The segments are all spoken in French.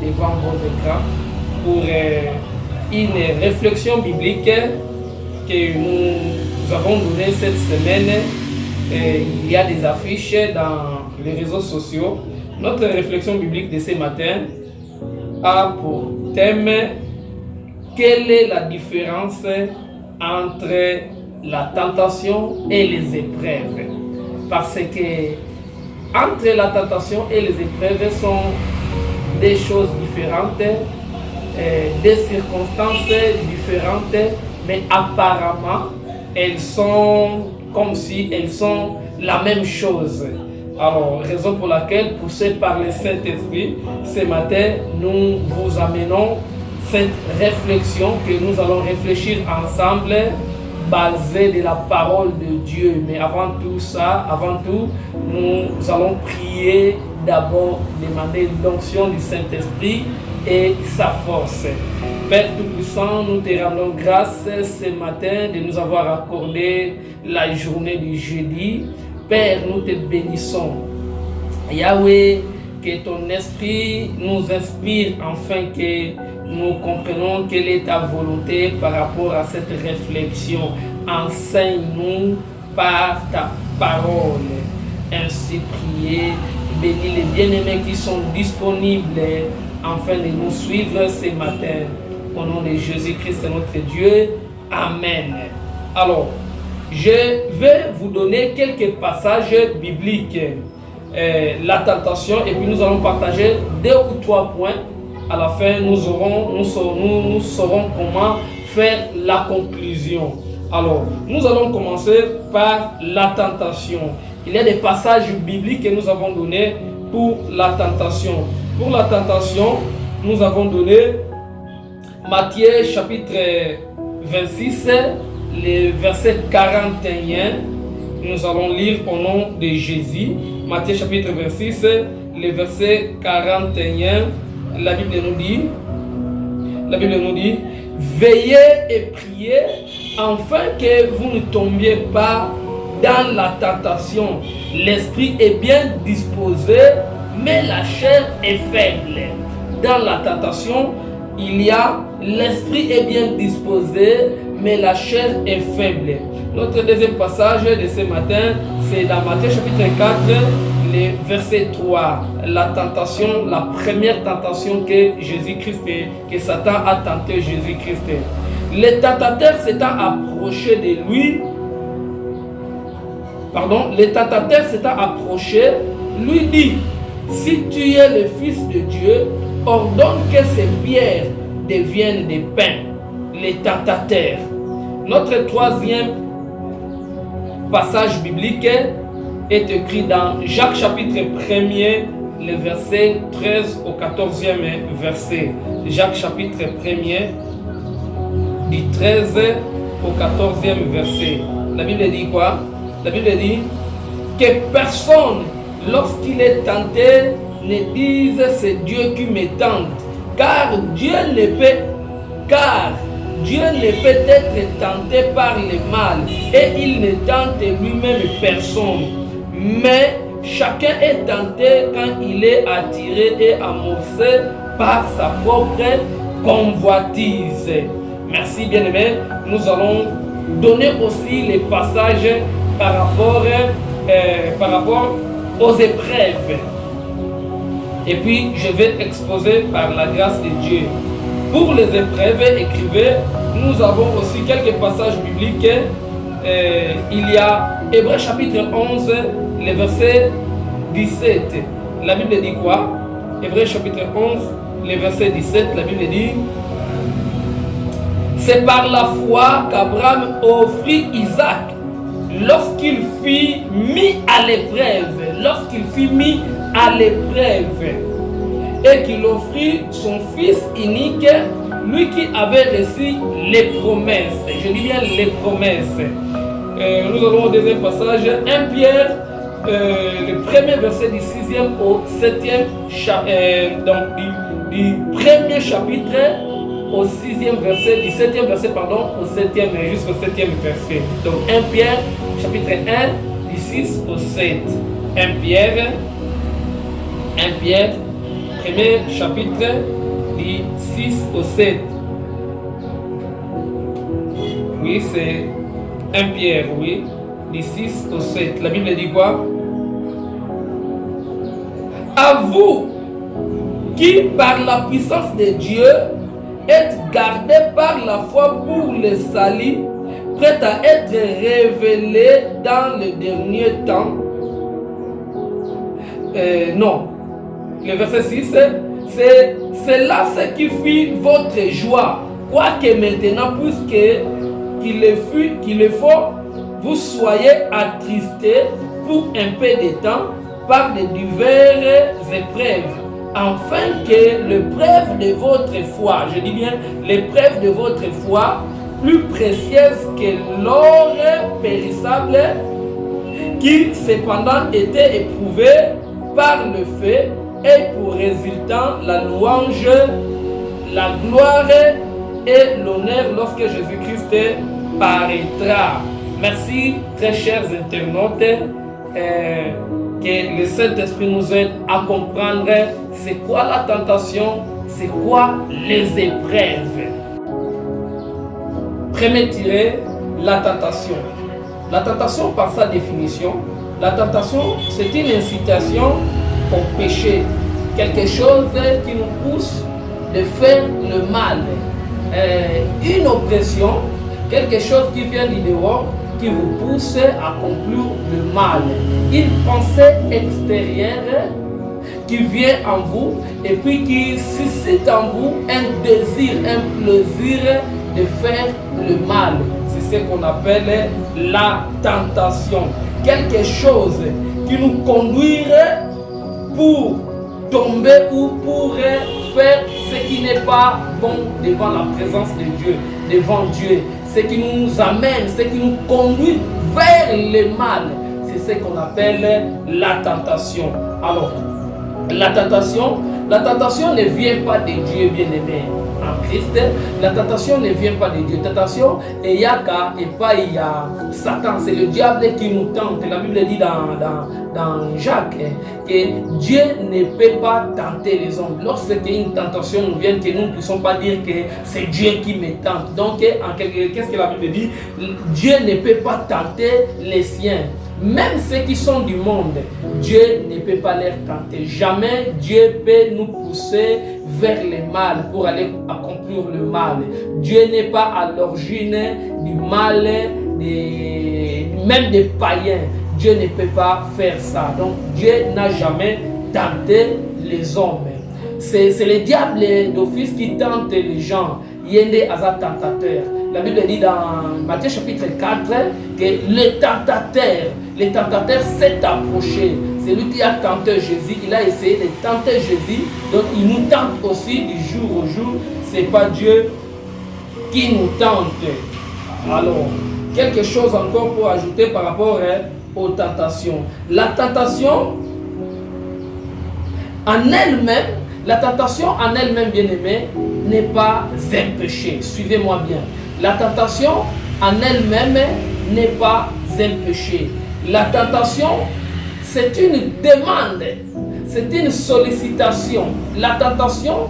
devant vos écrans pour une réflexion biblique que nous avons donnée cette semaine. Il y a des affiches dans les réseaux sociaux. Notre réflexion biblique de ce matin a pour thème: quelle est la différence entre la tentation et les épreuves? Parce que entre la tentation et les épreuves sont des choses différentes, des circonstances différentes, mais apparemment elles sont comme si elles sont la même chose. Alors, raison pour laquelle, poussé par le Saint-Esprit, ce matin, nous vous amenons cette réflexion que nous allons réfléchir ensemble, basée de la parole de Dieu. Mais avant tout ça, nous allons prier d'abord, demander l'onction du Saint-Esprit et sa force. Père Tout-Puissant, nous te rendons grâce ce matin de nous avoir accordé la journée du jeudi. Père, nous te bénissons. Yahweh, que ton esprit nous inspire afin que nous comprenions quelle est ta volonté par rapport à cette réflexion. Enseigne-nous par ta parole. Ainsi prier, bénis les bien-aimés qui sont disponibles afin de nous suivre ce matin. Au nom de Jésus-Christ, notre Dieu. Amen. Alors, je vais vous donner quelques passages bibliques. La tentation, et puis nous allons partager 2 ou 3 points. À la fin, nous saurons comment faire la conclusion. Alors, nous allons commencer par la tentation. Il y a des passages bibliques que nous avons donnés pour la tentation. Pour la tentation, nous avons donné Matthieu chapitre 26, le verset 41. Nous allons lire au nom de Jésus. Matthieu chapitre 26, le verset 41. La Bible nous dit, veillez et priez afin que vous ne tombiez pas dans la tentation. L'esprit est bien disposé, mais la chair est faible. Dans la tentation, il y a l'esprit est bien disposé, mais la chair est faible. Notre deuxième passage de ce matin, c'est dans Matthieu chapitre 4, le verset 3. La tentation, la première tentation que Jésus-Christ, que Satan a tenté Jésus-Christ. Le tentateur s'étant approché de lui, lui dit: si tu es le Fils de Dieu, ordonne que ces pierres deviennent des pains. Les tentateurs. Notre troisième passage biblique est écrit dans Jacques chapitre 1er, le verset 13 au 14e verset. Jacques chapitre 1er, du 13 au 14e verset. La Bible dit quoi? La Bible dit que personne, lorsqu'il est tenté, ne dise c'est Dieu qui me tente, car Dieu ne peut être tenté par le mal et il ne tente lui-même personne. Mais chacun est tenté quand il est attiré et amorcé par sa propre convoitise. Merci bien-aimés. Nous allons donner aussi les passages par rapport aux épreuves. Et puis je vais exposer par la grâce de Dieu. Pour les épreuves, écrivez, nous avons aussi quelques passages bibliques. Il y a Hébreux chapitre 11, le verset 17. La Bible dit quoi? Hébreux chapitre 11, le verset 17, la Bible dit: c'est par la foi qu'Abraham offrit Isaac lorsqu'il fut mis à l'épreuve, et qu'il offrit son fils unique, lui qui avait reçu les promesses. Je dis bien les promesses. Nous allons au deuxième passage, 1 Pierre, le premier verset du 6e au 7e, donc du premier chapitre au 6e verset, du 7e verset, au 7e jusqu'au 7e verset. Donc 1 Pierre, chapitre 1, du 6 au 7. 1 Pierre, premier chapitre, du 6 au 7. Oui, c'est 1 Pierre, oui, du 6 au 7. La Bible dit quoi? À vous qui, par la puissance de Dieu, êtes gardés par la foi pour le salut, prêt à être révélé dans le dernier temps. Non, le verset 6, c'est là ce qui fit votre joie, quoique maintenant, qu'il le faut, vous soyez attristés pour un peu de temps par de diverses épreuves, afin que l'épreuve de votre foi, je dis bien l'épreuve de votre foi, plus précieuse que l'or périssable, qui cependant était éprouvé par le fait, et pour résultant la louange, la gloire et l'honneur lorsque Jésus-Christ paraîtra. Merci, très chers internautes, que le Saint-Esprit nous aide à comprendre c'est quoi la tentation, c'est quoi les épreuves. Premier tiré, la tentation. La tentation, par sa définition, la tentation, c'est une incitation au péché, quelque chose qui nous pousse de faire le mal, une oppression, quelque chose qui vient du dehors, qui vous pousse à accomplir le mal, une pensée extérieure qui vient en vous et puis qui suscite en vous un désir, un plaisir de faire le mal. C'est ce qu'on appelle la tentation. Quelque chose qui nous conduirait pour tomber ou pour faire ce qui n'est pas bon devant la présence de Dieu, devant Dieu. Ce qui nous amène, ce qui nous conduit vers le mal. C'est ce qu'on appelle la tentation. Alors, la tentation ne vient pas de Dieu, bien-aimé en Christ. La tentation ne vient pas de Dieu. La tentation, il y a Satan, c'est le diable qui nous tente. La Bible dit dans Jacques que Dieu ne peut pas tenter les hommes. Lorsqu'une tentation nous vient, que nous ne puissions pas dire que c'est Dieu qui me tente. Donc, qu'est-ce que la Bible dit? Dieu ne peut pas tenter les siens. Même ceux qui sont du monde, Dieu ne peut pas les tenter. Jamais Dieu peut nous pousser vers le mal pour aller accomplir le mal. Dieu n'est pas à l'origine du mal, même des païens. Dieu ne peut pas faire ça. Donc Dieu n'a jamais tenté les hommes. C'est le diable d'office qui tente les gens. Il y a des tentateur. La Bible dit dans Matthieu chapitre 4 que le tentateur s'est approché. C'est lui qui a tenté Jésus. Il a essayé de tenter Jésus. Donc il nous tente aussi du jour au jour. Ce n'est pas Dieu qui nous tente. Alors, quelque chose encore pour ajouter par rapport aux tentations. La tentation en elle-même, bien aimé, n'est pas un péché. Suivez-moi bien. La tentation en elle-même n'est pas un péché. La tentation, c'est une demande, c'est une sollicitation. La tentation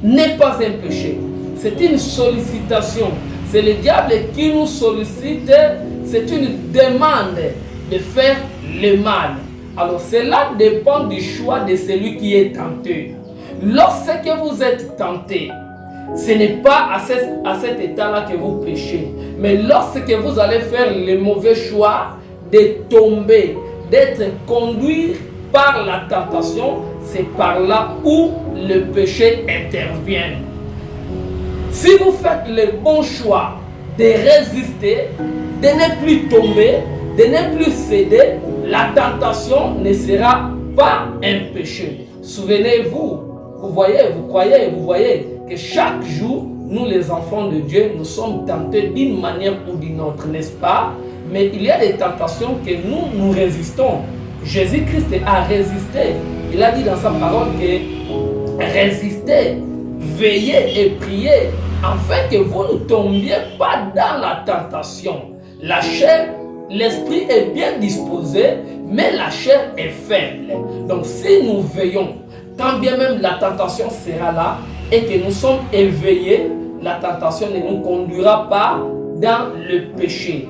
n'est pas un péché, c'est une sollicitation. C'est le diable qui nous sollicite, c'est une demande de faire le mal. Alors cela dépend du choix de celui qui est tenté. Lorsque vous êtes tenté, ce n'est pas à cet état-là que vous péchez. Mais lorsque vous allez faire le mauvais choix de tomber, d'être conduit par la tentation, c'est par là où le péché intervient. Si vous faites le bon choix de résister, de ne plus tomber, de ne plus céder, la tentation ne sera pas un péché. Souvenez-vous, vous voyez que chaque jour, nous les enfants de Dieu, nous sommes tentés d'une manière ou d'une autre, n'est-ce pas? Mais il y a des tentations que nous résistons. Jésus-Christ a résisté. Il a dit dans sa parole que résistez, veillez et priez, afin que vous ne tombiez pas dans la tentation. La chair, l'esprit est bien disposé, mais la chair est faible. Donc si nous veillons, quand bien même la tentation sera là et que nous sommes éveillés, la tentation ne nous conduira pas dans le péché.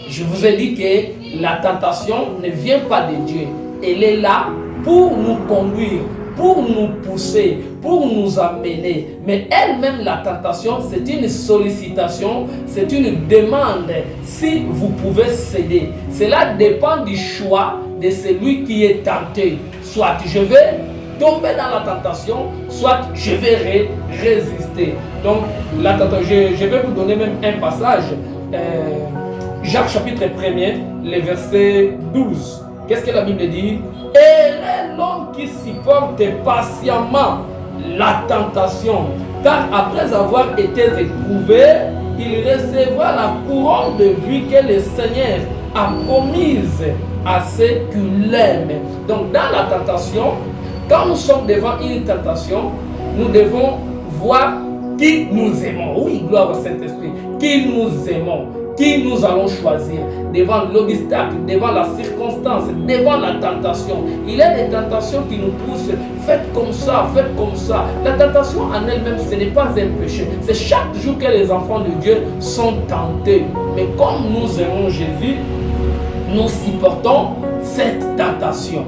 Je vous ai dit que la tentation ne vient pas de Dieu. Elle est là pour nous conduire, pour nous pousser, pour nous amener. Mais elle-même, la tentation, c'est une sollicitation, c'est une demande si vous pouvez céder. Cela dépend du choix de celui qui est tenté. Soit je vais tomber dans la tentation, soit je vais résister. Donc, la tentation, je vais vous donner même un passage. Jacques chapitre 1er, le verset 12. Qu'est-ce que la Bible dit? Et l'homme qui supporte patiemment la tentation, car après avoir été éprouvé, il recevra la couronne de vie que le Seigneur a promise à ceux qui l'aiment. Donc dans la tentation, quand nous sommes devant une tentation, nous devons voir qui nous aimons. Oui, gloire au Saint-Esprit. Qui nous aimons, qui nous allons choisir devant l'obstacle, devant la circonstance, devant la tentation. Il y a des tentations qui nous poussent. Faites comme ça, faites comme ça. La tentation en elle-même, ce n'est pas un péché. C'est chaque jour que les enfants de Dieu sont tentés. Mais comme nous aimons Jésus, nous supportons cette tentation.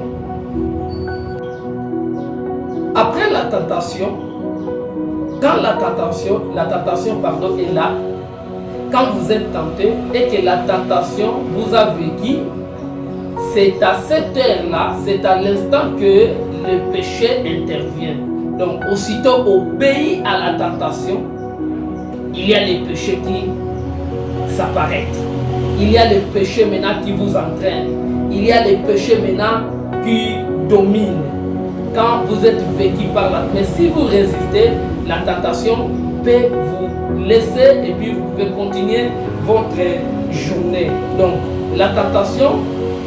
Après la tentation, quand la tentation est là, quand vous êtes tenté et que la tentation vous a vécu, c'est à cette heure-là, c'est à l'instant que le péché intervient. Donc, aussitôt obéi à la tentation, il y a les péchés qui s'apparaissent. Il y a les péchés maintenant qui vous entraînent. Il y a les péchés maintenant qui dominent. Quand vous êtes vécu par là. Mais si vous résistez, la tentation peut vous laisser et puis vous pouvez continuer votre journée. Donc, la tentation,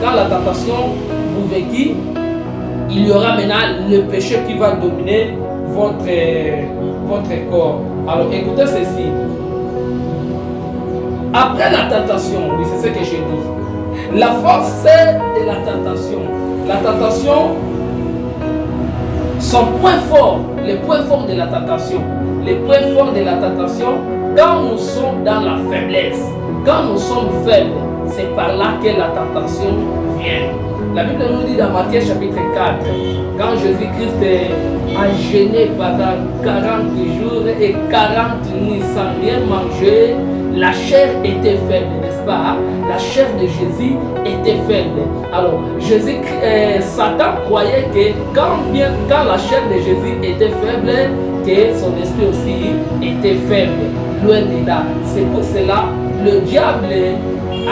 quand la tentation vous vécu, il y aura maintenant le péché qui va dominer votre corps. Alors, écoutez ceci. Après la tentation, oui, c'est ce que j'ai dit. La force de la tentation. La tentation, son point fort, les points forts de la tentation. Les points forts de la tentation, quand nous sommes dans la faiblesse, quand nous sommes faibles, c'est par là que la tentation vient. La Bible nous dit dans Matthieu chapitre 4, quand Jésus-Christ a jeûné pendant 40 jours et 40 nuits sans rien manger, la chair était faible, n'est-ce pas? La chair de Jésus était faible. Alors, Satan croyait que quand la chair de Jésus était faible, que son esprit aussi était faible. Loin de là. C'est pour cela le diable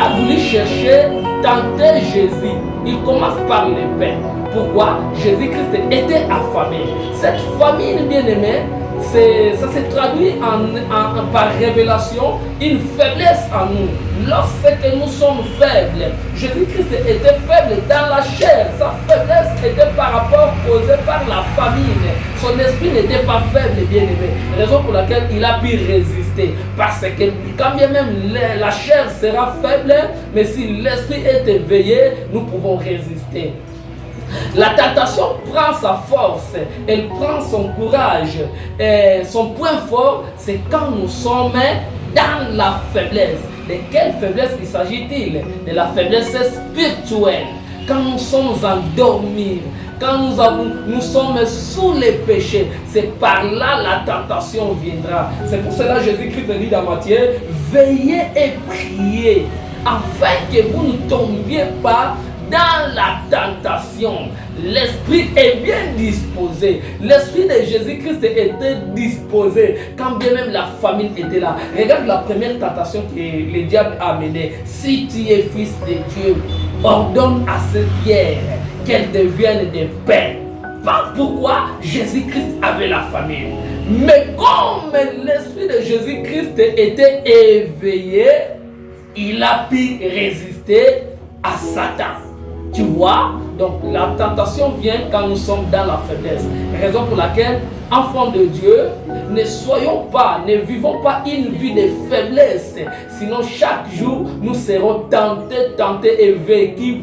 a voulu chercher, tenter Jésus. Il commence par le pain. Pourquoi? Jésus-Christ était affamé. Cette famine bien-aimée, ça se traduit par révélation, une faiblesse en nous. Lorsque nous sommes faibles, Jésus-Christ était faible dans la chair. Sa faiblesse était par rapport causée par la famine. Son esprit n'était pas faible, bien-aimé. Raison pour laquelle il a pu résister. Parce que quand bien même la chair sera faible, mais si l'esprit est éveillé, nous pouvons résister. La tentation prend sa force, elle prend son courage. Et son point fort, c'est quand nous sommes dans la faiblesse. De quelle faiblesse il s'agit-il? De la faiblesse spirituelle. Quand nous sommes endormis, quand nous sommes sous les péchés, c'est par là la tentation viendra. C'est pour cela que Jésus-Christ dit dans Matthieu, veillez et priez, afin que vous ne tombiez pas dans la tentation. L'esprit est bien disposé. L'esprit de Jésus-Christ était disposé quand bien même la famine était là. Regarde la première tentation que le diable a menée. Si tu es fils de Dieu, ordonne à cette pierre qu'elle devienne des pains. Pourquoi? Jésus-Christ avait la famine. Mais comme l'esprit de Jésus-Christ était éveillé, il a pu résister à Satan. Tu vois? Donc la tentation vient quand nous sommes dans la faiblesse. Raison pour laquelle, enfants de Dieu, ne vivons pas une vie de faiblesse. Sinon chaque jour, nous serons tentés et vécus.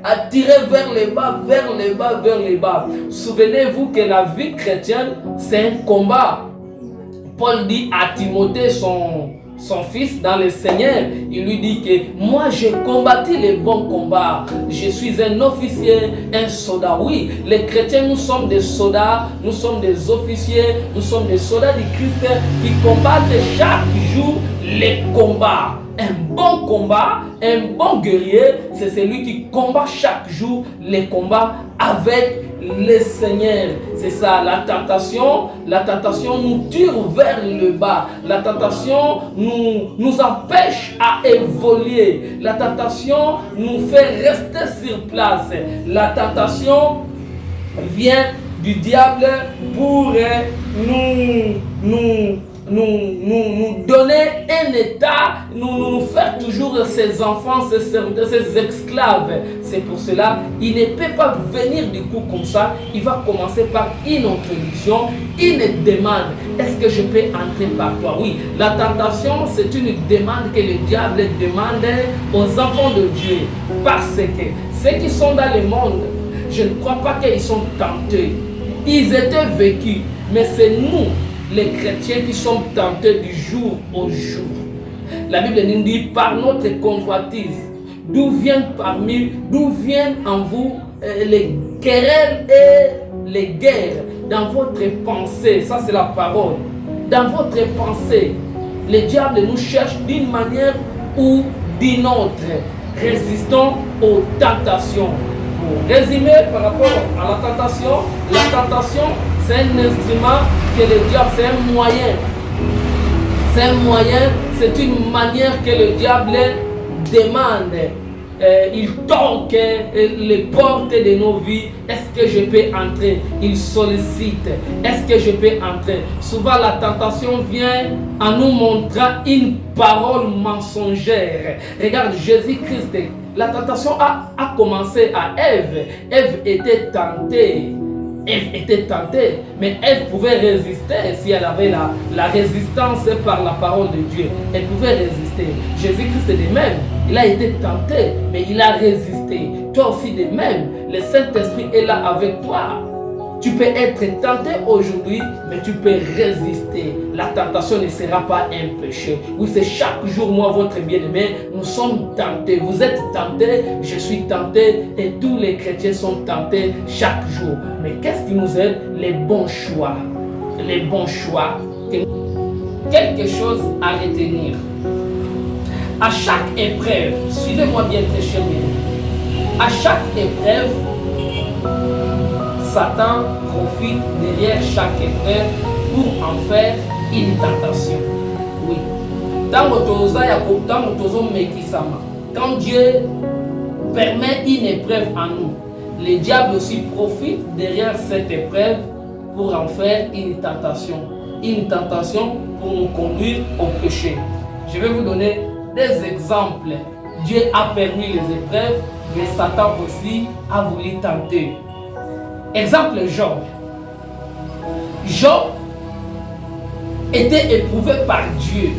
attiré vers les bas, vers les bas, vers les bas. Souvenez-vous que la vie chrétienne, c'est un combat. Paul dit à Timothée, son fils dans le Seigneur, il lui dit que moi j'ai combattu les bons combats. Je suis un officier, un soldat. Oui, les chrétiens, nous sommes des soldats, nous sommes des officiers, nous sommes des soldats du Christ qui combattent chaque jour les combats. Un bon combat, un bon guerrier, c'est celui qui combat chaque jour les combats avec le Seigneur. C'est ça, la tentation nous tire vers le bas. La tentation nous empêche à évoluer. La tentation nous fait rester sur place. La tentation vient du diable pour nous donner un état, nous faire toujours ses enfants, ses serviteurs, ses esclaves. C'est pour cela, il ne peut pas venir du coup comme ça. Il va commencer par une introduction, une demande. Est-ce que je peux entrer par toi? Oui, la tentation, c'est une demande que le diable demande aux enfants de Dieu. Parce que ceux qui sont dans le monde, je ne crois pas qu'ils sont tentés. Ils étaient vécus, mais c'est nous, les chrétiens, qui sommes tentés du jour au jour. La Bible nous dit par notre convoitise, d'où viennent en vous les querelles et les guerres dans votre pensée. Ça, c'est la parole. Dans votre pensée, le diable nous cherche d'une manière ou d'une autre. Résistons aux tentations. Pour résumer par rapport à la tentation, c'est un instrument que le diable, c'est un moyen. C'est un moyen, c'est une manière que le diable demande. Il toque les portes de nos vies. Est-ce que je peux entrer? Il sollicite. Est-ce que je peux entrer? Souvent la tentation vient en nous montrant une parole mensongère. Regarde Jésus-Christ. La tentation a commencé à Ève. Ève était tentée. Mais elle pouvait résister si elle avait la résistance par la parole de Dieu. Elle pouvait résister. Jésus-Christ de même, il a été tenté, mais il a résisté. Toi aussi de même, le Saint-Esprit est là avec toi. Tu peux être tenté aujourd'hui, mais tu peux résister. La tentation ne sera pas un péché. Oui, c'est chaque jour, moi, votre bien-aimé, nous sommes tentés. Vous êtes tentés, je suis tenté, et tous les chrétiens sont tentés chaque jour. Mais qu'est-ce qui nous aide? Les bons choix. Les bons choix. Quelque chose à retenir. À chaque épreuve, suivez-moi bien, très cher bien. À chaque épreuve, Satan profite derrière chaque épreuve pour en faire une tentation. Oui. Quand Dieu permet une épreuve en nous, le diable aussi profite derrière cette épreuve pour en faire une tentation. Une tentation pour nous conduire au péché. Je vais vous donner des exemples. Dieu a permis les épreuves, mais Satan aussi a voulu tenter. Exemple, Job. Job était éprouvé par Dieu.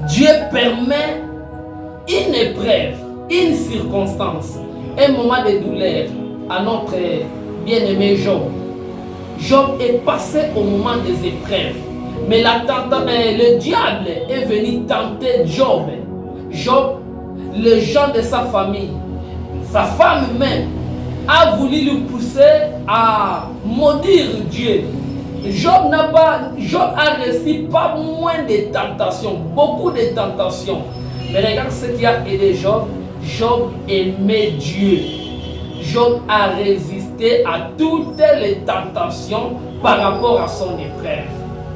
Dieu permet une épreuve, une circonstance, un moment de douleur à notre bien-aimé Job. Job est passé au moment des épreuves. Mais le diable est venu tenter Job. Job, les gens de sa famille, sa femme même, a voulu lui pousser à maudire Dieu. Job a reçu pas moins de tentations, beaucoup de tentations. Mais regarde ce qui a aidé Job. Job aimait Dieu. Job a résisté à toutes les tentations par rapport à son épreuve.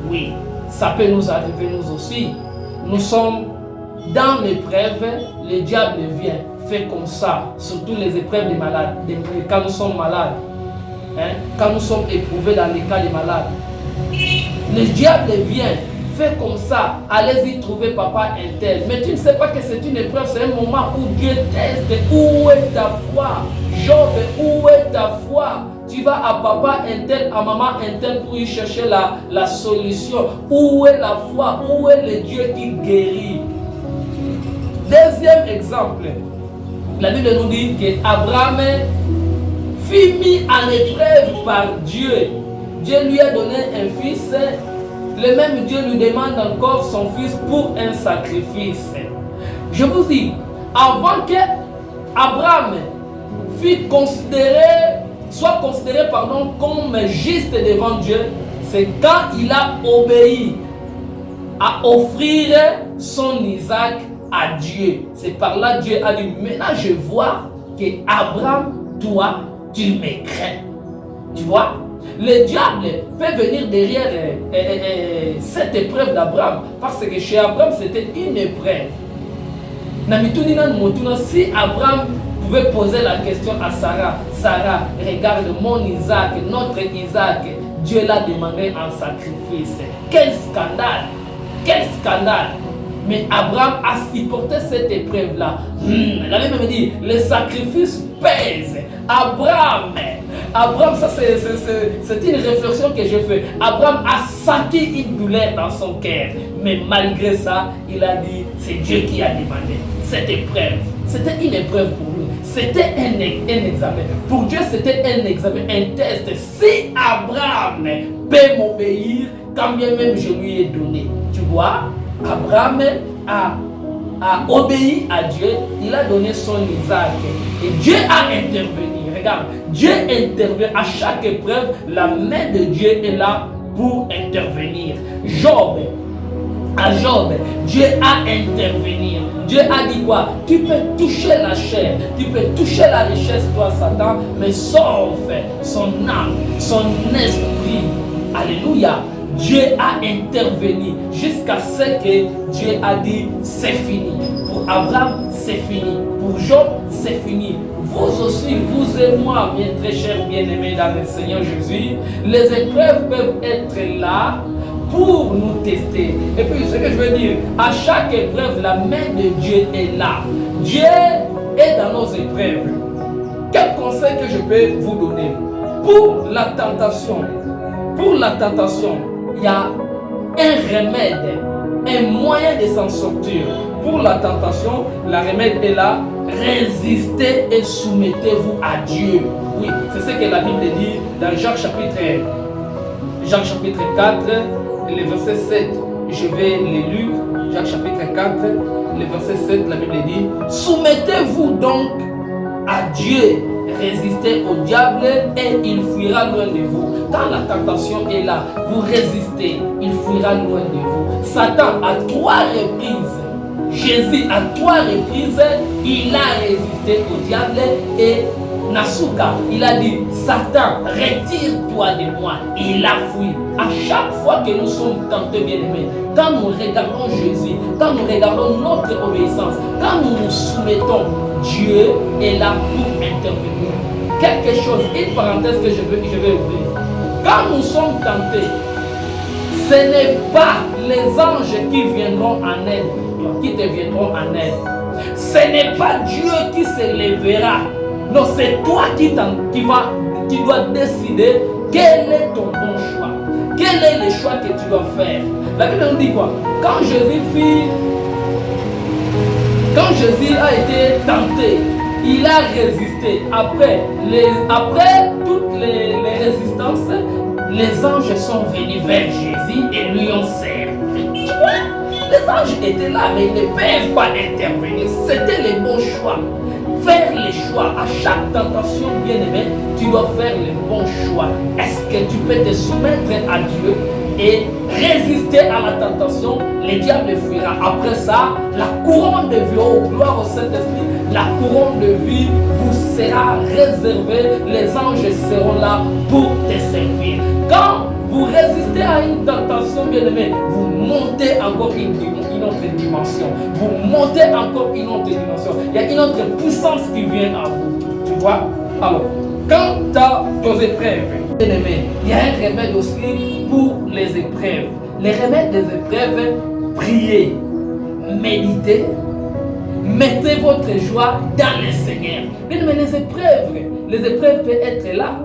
Oui, ça peut nous arriver nous aussi. Nous sommes dans l'épreuve, le diable vient, fait comme ça, surtout les épreuves des malades, quand nous sommes malades, quand nous sommes éprouvés dans les cas des malades. Le diable vient, fait comme ça, allez-y trouver papa un tel. Mais tu ne sais pas que c'est une épreuve, c'est un moment où Dieu teste où est ta foi. Job, où est ta foi? Tu vas à papa un tel, à maman un tel pour y chercher la solution. Où est la foi? Où est le Dieu qui guérit? Deuxième exemple, La Bible nous dit qu'Abraham fut mis en épreuve par Dieu. Dieu lui a donné un fils. Le même Dieu lui demande encore son fils pour un sacrifice. Je vous dis, avant que Abraham soit considéré comme juste devant Dieu, c'est quand il a obéi à offrir son Isaac à Dieu. C'est par là Dieu a dit, maintenant je vois que Abraham, toi, tu me crains. Tu vois, le diable peut venir derrière cette épreuve d'Abraham, parce que chez Abraham c'était une épreuve. Si Abraham pouvait poser la question à Sarah, Sarah, regarde mon Isaac, notre Isaac, Dieu l'a demandé en sacrifice. Quel scandale! Quel scandale! Mais Abraham a supporté cette épreuve-là. La Bible me dit, le sacrifice pèse. Abraham, ça c'est une réflexion que je fais. Abraham a senti une douleur dans son cœur. Mais malgré ça, il a dit, c'est Dieu qui a demandé cette épreuve. C'était une épreuve pour lui. C'était un examen. Pour Dieu, c'était un examen, un test. Si Abraham peut m'obéir, quand bien même je lui ai donné. Tu vois, Abraham a obéi à Dieu, il a donné son Isaac. Et Dieu a intervenu. Regarde, Dieu intervient à chaque épreuve. La main de Dieu est là pour intervenir. À Job, Dieu a intervenu. Dieu a dit quoi? Tu peux toucher la chair, tu peux toucher la richesse, toi Satan, mais sauf son âme, son esprit. Alléluia. Dieu a intervenu jusqu'à ce que Dieu a dit c'est fini. Pour Abraham, c'est fini. Pour Job, c'est fini. Vous aussi, vous et moi, bien très chers bien-aimés dans le Seigneur Jésus, les épreuves peuvent être là pour nous tester. Et puis, ce que je veux dire, à chaque épreuve, la main de Dieu est là. Dieu est dans nos épreuves. Quel conseil que je peux vous donner? Pour la tentation, il y a un remède, un moyen de s'en sortir. Pour la tentation, le remède est là. Résistez et soumettez-vous à Dieu. Oui, c'est ce que la Bible dit dans Jacques chapitre 4, le verset 7. Je vais le lire. Jacques chapitre 4, le verset 7, la Bible dit, soumettez-vous donc à Dieu. Résistez au diable et il fuira loin de vous. Quand la tentation est là, vous résistez, il fuira loin de vous. Satan, à 3 reprises, Jésus, à 3 reprises, il a résisté au diable et Nasuka, il a dit, Satan, retire-toi de moi. Il a fui. À chaque fois que nous sommes tentés, bien-aimés, quand nous regardons Jésus, quand nous regardons notre obéissance, quand nous nous soumettons, Dieu est là pour intervenir. Quelque chose, une parenthèse que je vais ouvrir. Quand nous sommes tentés, ce n'est pas les anges qui viendront en aide, qui te viendront en aide. Ce n'est pas Dieu qui se lèvera. Non, c'est toi qui dois décider quel est ton bon choix. Quel est le choix que tu dois faire. La Bible nous dit quoi? Quand Jésus a été tenté, il a résisté. Après toutes les résistances, les anges sont venus vers Jésus et lui ont servi. Tu vois? Les anges étaient là, mais ils ne peuvent pas intervenir. C'était le bon choix. Faire les choix. À chaque tentation, bien-aimé, tu dois faire le bon choix. Est-ce que tu peux te soumettre à Dieu et résister à la tentation? Le diable fuira. Après ça, la couronne de vie, oh gloire au Saint-Esprit, la couronne de vie vous sera réservée. Les anges seront là pour te servir. Quand vous résistez à une tentation, bien-aimé, vous montez encore une autre dimension. Vous montez encore une autre dimension. Il y a une autre puissance qui vient à vous. Tu vois? Alors, quand tu as tes épreuves, bien-aimé, il y a un remède aussi pour les épreuves. Les remèdes des épreuves, priez, méditez, mettez votre joie dans le Seigneur. Mais les épreuves peuvent être là.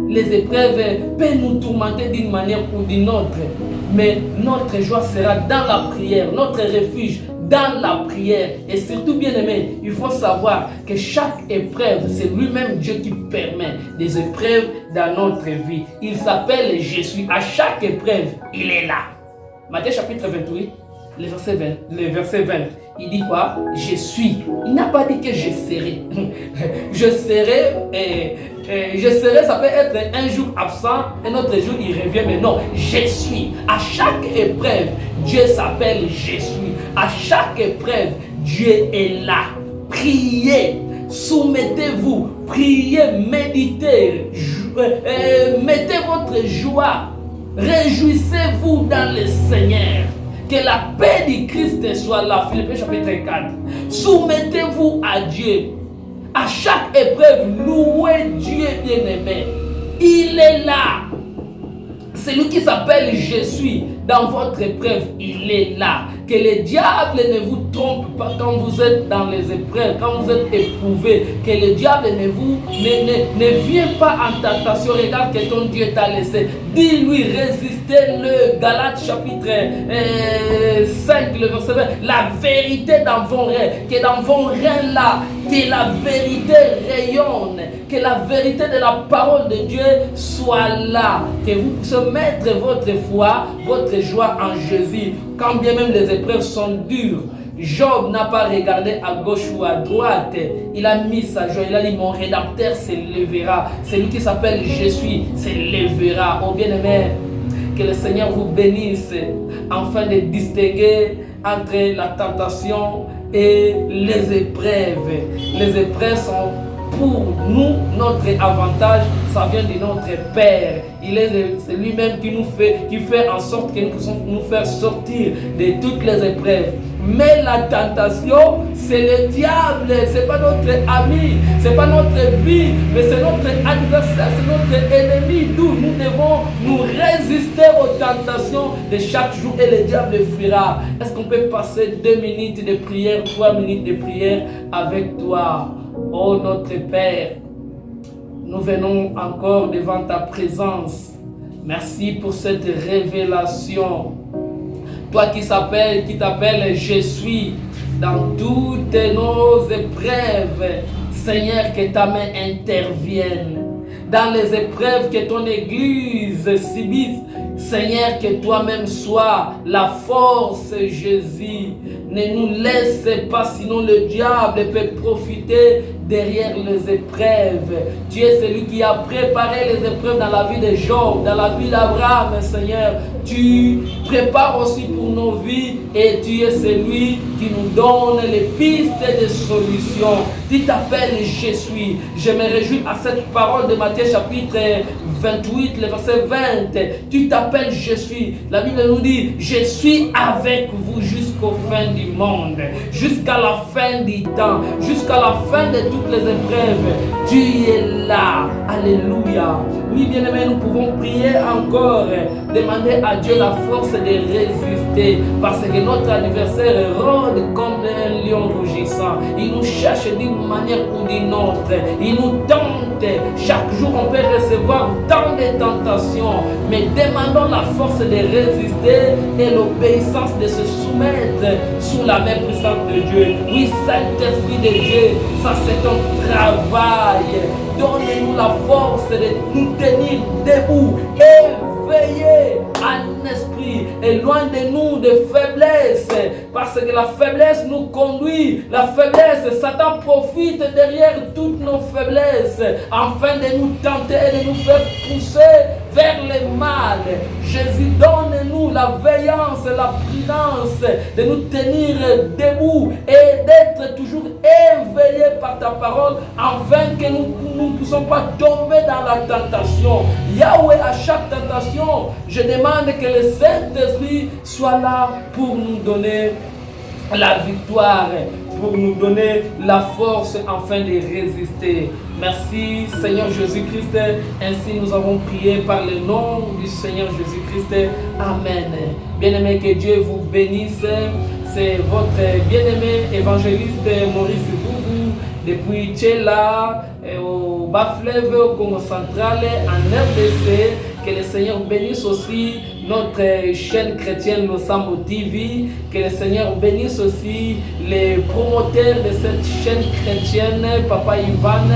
Les épreuves peuvent nous tourmenter d'une manière ou d'une autre. Mais notre joie sera dans la prière, notre refuge dans la prière. Et surtout, bien aimé, il faut savoir que chaque épreuve, c'est lui-même Dieu qui permet des épreuves dans notre vie. Il s'appelle Je suis. À chaque épreuve, il est là. Matthieu chapitre 28, le verset 20. Il dit quoi? Je suis. Il n'a pas dit que je serai. Je serai, ça peut être un jour absent, un autre jour il revient, mais non, je suis. À chaque épreuve, Dieu s'appelle je suis. À chaque épreuve, Dieu est là. Priez, soumettez-vous, priez, méditez, mettez votre joie, réjouissez-vous dans le Seigneur. Que la paix du Christ soit là. Philippiens chapitre 4. Soumettez-vous à Dieu. À chaque épreuve, louez Dieu bien-aimé. Il est là. C'est lui qui s'appelle Je suis. Dans votre épreuve, il est là. Que le diable ne vous trompe pas quand vous êtes dans les épreuves, quand vous êtes éprouvé. Que le diable ne vient pas en tentation. Regarde que ton Dieu t'a laissé. Dis-lui, résistez-le. Galates chapitre 5, le verset 20. La vérité dans vos reins. Que dans vos reins là, que la vérité rayonne. Que la vérité de la parole de Dieu soit là. Que vous puissiez mettre votre foi, votre joie en Jésus. Quand bien même les épreuves sont dures. Job n'a pas regardé à gauche ou à droite. Il a mis sa joie. Il a dit, mon rédempteur s'élèvera. C'est lui qui s'appelle Je suis, s'élèvera. Oh bien-aimé, que le Seigneur vous bénisse afin de distinguer entre la tentation et les épreuves. Les épreuves sont pour nous notre avantage. Ça vient de notre Père. C'est lui-même qui fait en sorte que nous puissions nous faire sortir de toutes les épreuves. Mais la tentation, c'est le diable, c'est pas notre ami, c'est pas notre vie, mais c'est notre adversaire, c'est notre ennemi. D'où nous devons nous résister aux tentations de chaque jour et le diable fuira. Est-ce qu'on peut passer 2 minutes de prière, 3 minutes de prière avec toi? Oh notre Père, nous venons encore devant ta présence. Merci pour cette révélation. Toi qui t'appelles Je suis dans toutes nos épreuves. Seigneur, que ta main intervienne. Dans les épreuves que ton Église subisse, Seigneur, que toi-même sois la force, Jésus. Ne nous laisse pas, sinon le diable peut profiter derrière les épreuves. Tu es celui qui a préparé les épreuves dans la vie de Job, dans la vie d'Abraham, Seigneur. Tu prépares aussi pour nos vies et tu es celui qui nous donne les pistes de solutions. Tu t'appelles Je suis. Je me réjouis à cette parole de Matthieu chapitre 28, le verset 20. Tu t'appelles Je suis. La Bible nous dit, je suis avec vous jusqu'au fin du monde, jusqu'à la fin du temps, jusqu'à la fin de toutes les épreuves. Tu es là. Alléluia. Oui, bien-aimés, nous pouvons prier encore, demander à Dieu la force de résister, parce que notre adversaire rôde comme un lion rugissant. Il nous cherche d'une manière ou d'une autre. Il nous tente. Chaque jour, on peut recevoir tant de tentations, mais demandons la force de résister et l'obéissance de se soumettre sous la main puissante de Dieu. Oui, Saint-Esprit de Dieu, ça c'est ton travail. Donnez-nous la force de nous tenir debout, éveillés en esprit, et loin de nous de faiblesse, parce que la faiblesse nous conduit. La faiblesse, Satan profite derrière toutes nos faiblesses, afin de nous tenter et de nous faire pousser vers le mal. Jésus, donne-nous la veillance, la prudence de nous tenir debout et d'être toujours éveillés par ta parole, afin que nous ne puissions pas tomber dans la tentation. Yahweh, à chaque tentation, je demande que le Saint-Esprit soit là pour nous donner la victoire, pour nous donner la force afin de résister. Merci Seigneur Jésus-Christ. Ainsi nous avons prié par le nom du Seigneur Jésus-Christ. Amen. Bien-aimé, que Dieu vous bénisse. C'est votre bien-aimé évangéliste Maurice Boubou depuis Tchela, au Bas-Fleuve, au Congo central, en RDC. Que le Seigneur bénisse aussi notre chaîne chrétienne Losambo TV. Que le Seigneur bénisse aussi les promoteurs de cette chaîne chrétienne, Papa Ivan.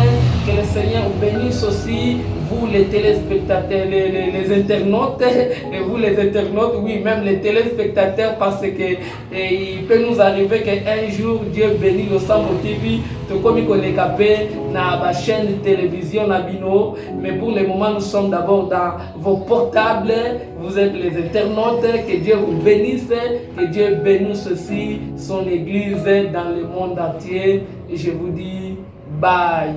Que le Seigneur bénisse aussi vous les téléspectateurs, les internautes, et vous les internautes, oui, même les téléspectateurs, parce que il peut nous arriver qu'un jour, Dieu bénit Losambo TV, tout comme il connaît capé dans la chaîne de télévision Nabino. Mais pour le moment, nous sommes d'abord dans vos portables. Vous êtes les internautes. Que Dieu vous bénisse. Que Dieu bénisse aussi son église dans le monde entier. Et je vous dis bye.